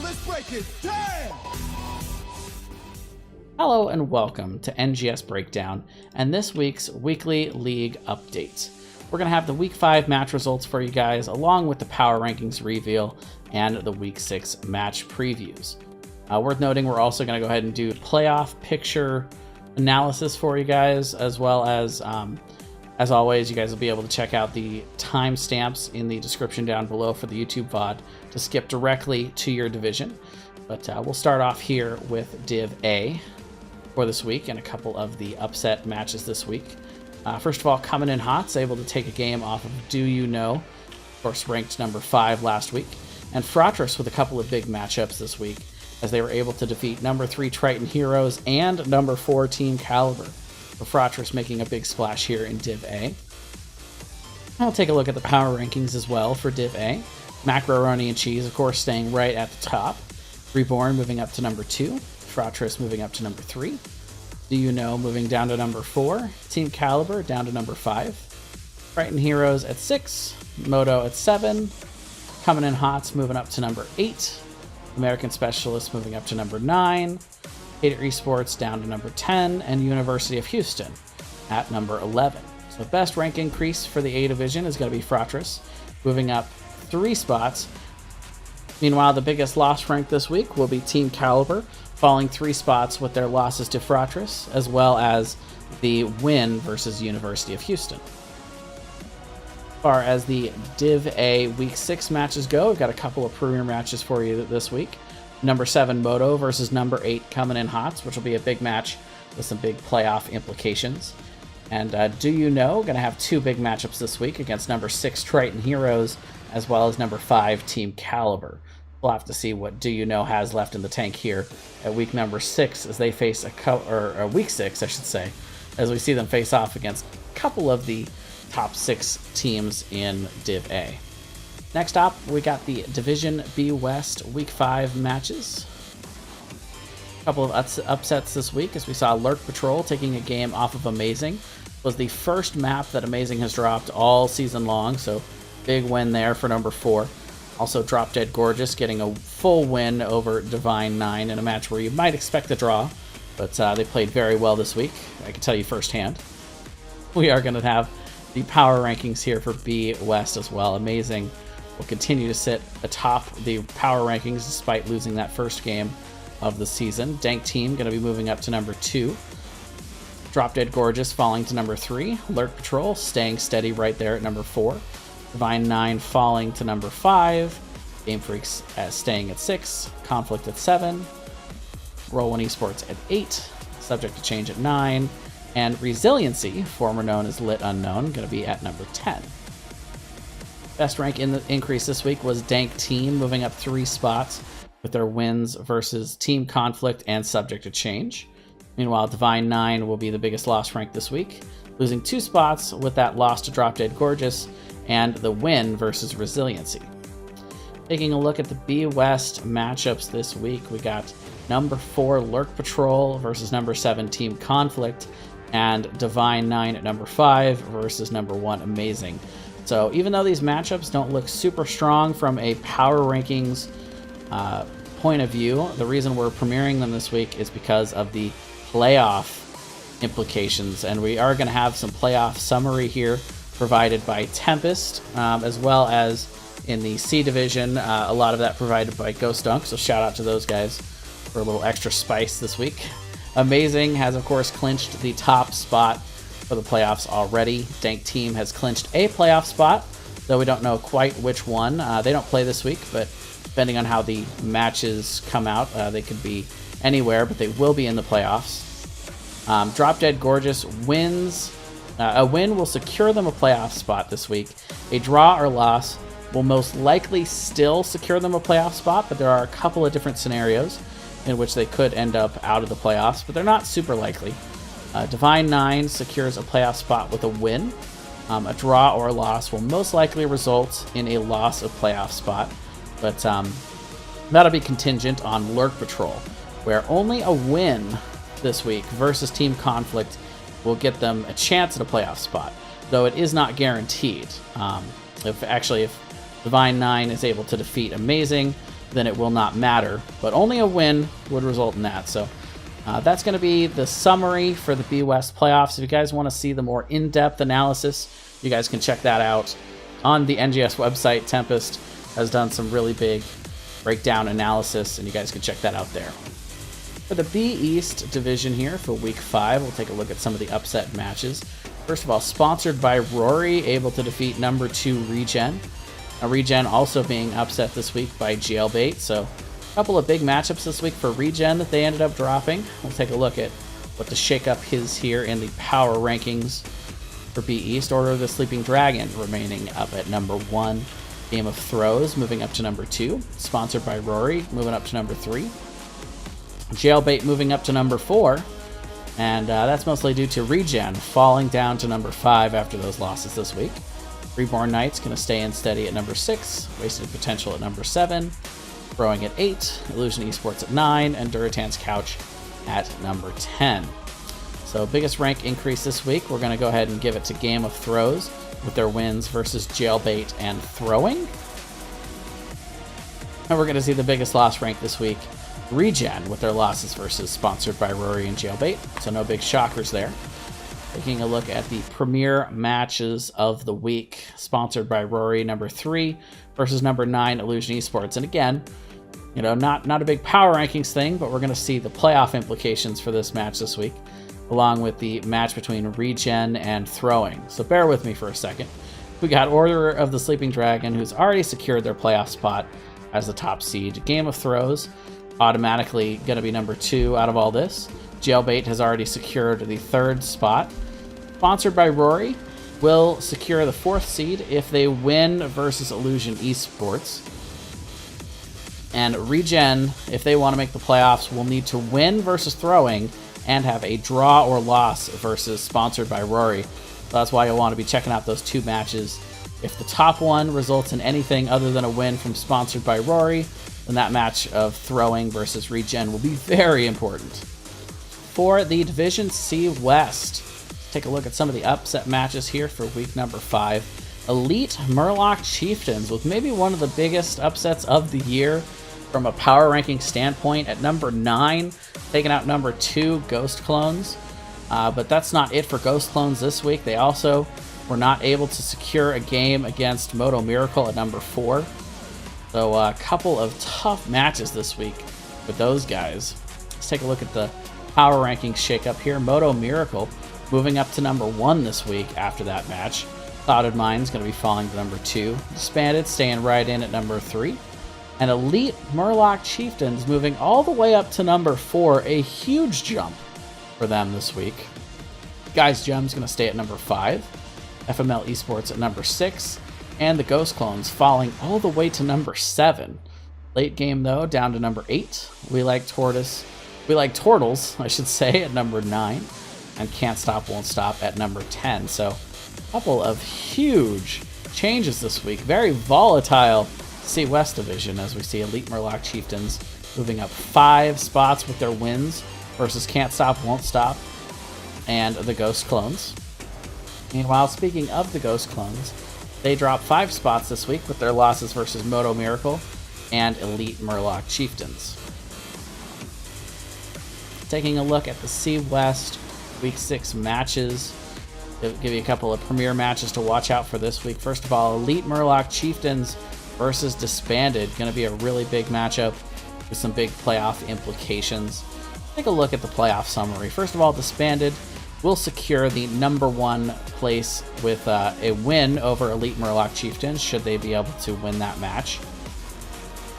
let's break it down! Hello and welcome to NGS Breakdown and this week's weekly league update. We're going to have the Week 5 match results for you guys, along with the power rankings reveal and the Week 6 match previews. Worth noting, we're also going to go ahead and do playoff picture analysis for you guys, as well as always, you guys will be able to check out the timestamps in the description down below for the YouTube VOD to skip directly to your division. But we'll start off here with Div A for this week and a couple of the upset matches this week. First of all, coming in hot's able to take a game off of Do You Know, of course ranked number 5 last week, and Fortress with a couple of big matchups this week as they were able to defeat number 3 Triton Heroes and number 4 Team Caliber. So Fortress making a big splash here in Div A. I'll take a look at the power rankings as well for Div A. Macaroni and Cheese, of course, staying right at the top. Reborn moving up to number 2. Fortress moving up to number 3. Do You Know moving down to number 4. Team Caliber down to number 5. Triton Heroes at 6. Moto at 7. Coming in Hots moving up to number 8. American Specialists moving up to number 9. Hater Esports down to number 10. And University of Houston at number 11. So best rank increase for the A division is going to be Fortress, moving up 3 spots. Meanwhile, the biggest loss rank this week will be Team Caliber, falling 3 spots with their losses to Fortress, as well as the win versus University of Houston. As far as the Div A Week 6 matches go, we've got a couple of premier matches for you this week. Number 7 Moto versus number 8 Coming in Hots, which will be a big match with some big playoff implications. And Do You Know, going to have 2 big matchups this week against number 6 Triton Heroes, as well as number 5 Team Caliber. We'll have to see what Do You Know has left in the tank here at week number 6 as they face week 6, I should say, as we see them face off against a couple of the top 6 teams in Div A. Next up, we got the Division B West Week 5 matches. A couple of upsets this week as we saw Lurk Patrol taking a game off of Amazing. It was the first map that Amazing has dropped all season long, so big win there for number 4. Also, Drop Dead Gorgeous getting a full win over Divine 9 in a match where you might expect a draw, but they played very well this week, I can tell you firsthand. We are going to have the power rankings here for B West as well. Amazing will continue to sit atop the power rankings despite losing that first game of the season. Dank Team going to be moving up to number 2. Drop Dead Gorgeous falling to number 3. Alert Patrol staying steady right there at number 4. Divine 9 falling to number 5. Game Freaks staying at 6. Conflict at 7. Roll 1 Esports at 8. Subject to Change at 9. And Resiliency, former known as Lit Unknown, going to be at number 10. Best rank in the increase this week was Dank Team, moving up 3 spots with their wins versus Team Conflict and Subject to Change. Meanwhile, Divine 9 will be the biggest loss rank this week, losing 2 spots with that loss to Drop Dead Gorgeous and the win versus Resiliency. Taking a look at the B West matchups this week, we got number 4 Lurk Patrol versus number 7 Team Conflict, and Divine 9 at number 5 versus number 1 Amazing. So even though these matchups don't look super strong from a power rankings point of view, the reason we're premiering them this week is because of the playoff implications, and we are going to have some playoff summary here provided by Tempest, as well as in the C division, a lot of that provided by Ghost Dunk, so shout out to those guys for a little extra spice this week. Amazing has, of course, clinched the top spot for the playoffs already. Dank Team has clinched a playoff spot, though we don't know quite which one. They don't play this week, but depending on how the matches come out, they could be anywhere, but they will be in the playoffs. Drop Dead Gorgeous wins. A win will secure them a playoff spot this week. A draw or loss will most likely still secure them a playoff spot, but there are a couple of different scenarios in which they could end up out of the playoffs, but they're not super likely. Divine 9 secures a playoff spot with a win. A draw or a loss will most likely result in a loss of playoff spot, but that'll be contingent on Lurk Patrol, where only a win this week versus Team Conflict will get them a chance at a playoff spot, though it is not guaranteed. If Divine 9 is able to defeat Amazing, then it will not matter. But only a win would result in that. So that's going to be the summary for the B West playoffs. If you guys want to see the more in-depth analysis, you guys can check that out on the NGS website. Tempest has done some really big breakdown analysis, and you guys can check that out there. For the B East division here for week 5, we'll take a look at some of the upset matches. First of all, sponsored by Rory, able to defeat number 2 Regen. Now, Regen also being upset this week by Jailbait, so a couple of big matchups this week for Regen that they ended up dropping. We'll take a look at what the shakeup is here in the power rankings for B East. Order of the Sleeping Dragon remaining up at number 1. Game of Throws moving up to number 2. Sponsored by Rory, moving up to number 3. Jailbait moving up to number 4. And that's mostly due to Regen falling down to number 5 after those losses this week. Reborn Knights going to stay in steady at number 6. Wasted Potential at number 7. Growing at 8. Illusion Esports at 9. And Duratan's Couch at number 10. So biggest rank increase this week, we're going to go ahead and give it to Game of Throws with their wins versus Jailbait and Throwing. And we're going to see the biggest loss rank this week, Regen, with their losses versus Sponsored by Rory and Jailbait. So no big shockers there. Taking a look at the premier matches of the week, sponsored by Rory, number 3 versus number 9 Illusion Esports. And again, you know, not a big power rankings thing, but we're going to see the playoff implications for this match this week, along with the match between Regen and Throwing. So bear with me for a second. We got Order of the Sleeping Dragon, who's already secured their playoff spot as the top seed. Game of Throws, automatically going to be number 2 out of all this. Jailbait has already secured the 3rd spot. Sponsored by Rory will secure the 4th seed if they win versus Illusion Esports. And Regen, if they want to make the playoffs, will need to win versus Throwing and have a draw or loss versus Sponsored by Rory. So that's why you'll want to be checking out those 2 matches. If the top one results in anything other than a win from Sponsored by Rory, then that match of Throwing versus Regen will be very important. For the Division C West, take a look at some of the upset matches here for week number 5. Elite Murloc Chieftains with maybe one of the biggest upsets of the year from a power ranking standpoint at number 9, taking out number 2 Ghost Clones. But that's not it for Ghost Clones this week. They also were not able to secure a game against Moto Miracle at number 4. So a couple of tough matches this week with those guys. Let's take a look at the power rankings shakeup here. Moto Miracle moving up to number 1 this week after that match. Clouded Mind's going to be falling to number 2. Disbanded staying right in at number 3. And Elite Murloc Chieftains moving all the way up to number 4. A huge jump for them this week. Guys Gem's going to stay at number 5. FML Esports at number 6. And the Ghost Clones falling all the way to number 7. Late game, though, down to number 8. We like Turtles, I should say, at number 9. And Can't Stop, Won't Stop at number 10. So a couple of huge changes this week. Very volatile C West division as we see Elite Murloc Chieftains moving up 5 spots with their wins versus Can't Stop, Won't Stop and the Ghost Clones. Meanwhile, speaking of the Ghost Clones, they dropped 5 spots this week with their losses versus Moto Miracle and Elite Murloc Chieftains. Taking a look at the C West Week 6 matches, I'll give you a couple of premier matches to watch out for this week. First of all, Elite Murloc Chieftains versus Disbanded. Going to be a really big matchup with some big playoff implications. Take a look at the playoff summary. First of all, Disbanded will secure the number 1 place with a win over Elite Murloc Chieftains, should they be able to win that match.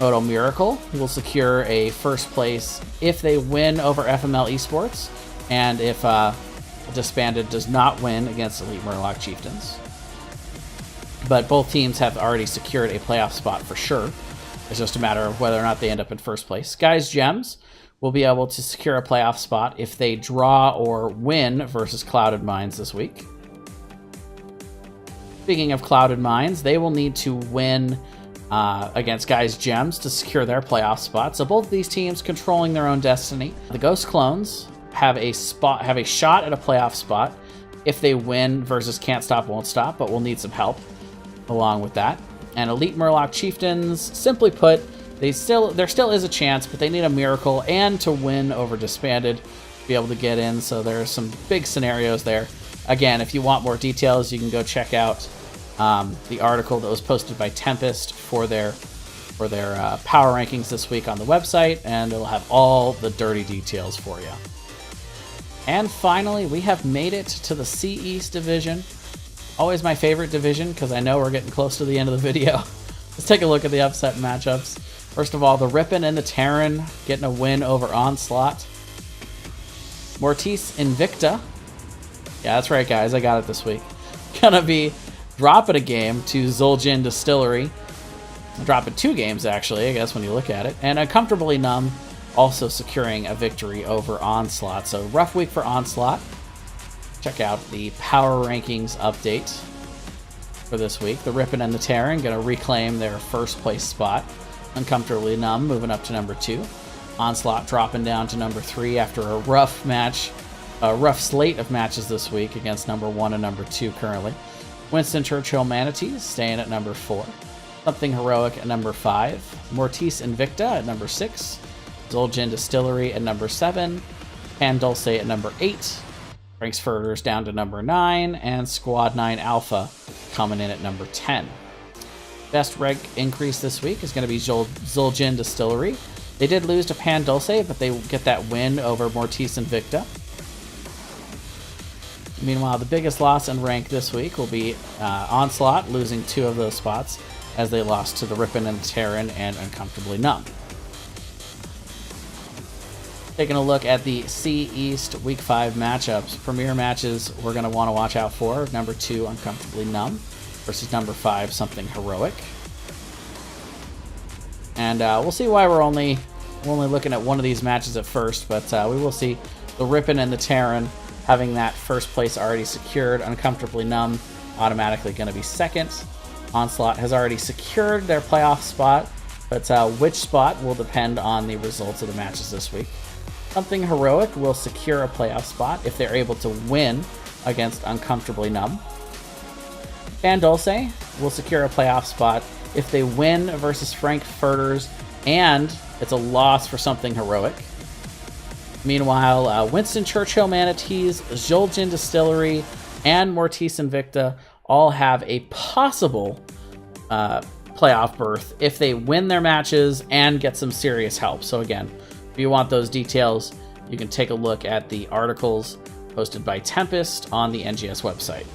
Moto Miracle will secure a 1st place if they win over FML Esports, and if Disbanded does not win against Elite Murloc Chieftains. But both teams have already secured a playoff spot for sure. It's just a matter of whether or not they end up in 1st place. Guys Gems will be able to secure a playoff spot if they draw or win versus Clouded Minds this week. Speaking of Clouded Minds, they will need to win against Guys Gems to secure their playoff spot. So both of these teams controlling their own destiny. The Ghost Clones have a shot at a playoff spot if they win versus Can't Stop, Won't Stop, but will need some help along with that. And Elite Murloc Chieftains, simply put, there still is a chance, but they need a miracle and to win over Disbanded to be able to get in. So there are some big scenarios there. Again, if you want more details, you can go check out the article that was posted by Tempest for their power rankings this week on the website, and it'll have all the dirty details for you. And finally, we have made it to the C East division. Always my favorite division because I know we're getting close to the end of the video. Let's take a look at the upset matchups. First of all, the Rippin' and the Terran getting a win over Onslaught. Mortis Invicta. Yeah, that's right, guys. I got it this week. Gonna be dropping a game to Zul'jin Distillery. Dropping 2 games, actually, I guess, when you look at it. And Uncomfortably Numb also securing a victory over Onslaught. So, rough week for Onslaught. Check out the power rankings update for this week. The Rippin' and the Terran going to reclaim their first place spot. Uncomfortably Numb moving up to number 2. Onslaught dropping down to number 3 after a rough slate of matches this week against number 1 and number 2 currently. Winston Churchill Manatees staying at number 4. Something Heroic at number 5. Mortis Invicta at number 6. Zul'jin Distillery at number 7. Pan Dulce at number 8. Frankfurters down to number 9. And Squad 9 Alpha coming in at number 10. Best rank increase this week is going to be Zul'jin Distillery. They did lose to Pan Dulce, but they get that win over Mortis Invicta. Meanwhile, the biggest loss in rank this week will be Onslaught, losing 2 of those spots as they lost to the Rippin' and Terran and Uncomfortably Numb. Taking a look at the C East Week 5 matchups. Premier matches we're going to want to watch out for. Number 2, Uncomfortably Numb versus number 5, Something Heroic. And we'll see why we're only looking at one of these matches at first, but we will see the Rippin' and the Terran having that first place already secured. Uncomfortably Numb automatically going to be second. Onslaught has already secured their playoff spot, but which spot will depend on the results of the matches this week. Something Heroic will secure a playoff spot if they're able to win against Uncomfortably Numb. Pan Dulce will secure a playoff spot if they win versus Frankfurters and it's a loss for Something Heroic. Meanwhile, Winston Churchill Manatees, Zul'jin Distillery, and Mortis Invicta all have a possible playoff berth if they win their matches and get some serious help. So again, if you want those details, you can take a look at the articles posted by Tempest on the NGS website.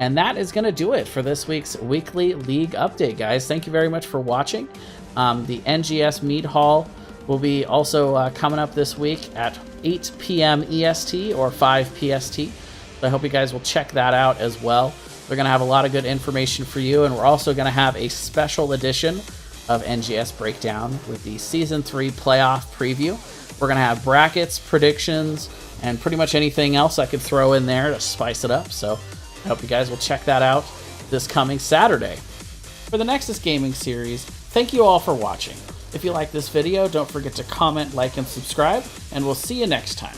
And that is going to do it for this week's weekly league update, guys. Thank you very much for watching. The NGS Mead Hall will be also coming up this week at 8 p.m. EST or 5 PST. So I hope you guys will check that out as well. We're going to have a lot of good information for you, and we're also going to have a special edition of NGS Breakdown with the Season 3 playoff preview. We're going to have brackets, predictions, and pretty much anything else I could throw in there to spice it up. So I hope you guys will check that out this coming Saturday. For the Nexus Gaming series, thank you all for watching. If you like this video, don't forget to comment, like, and subscribe, and we'll see you next time.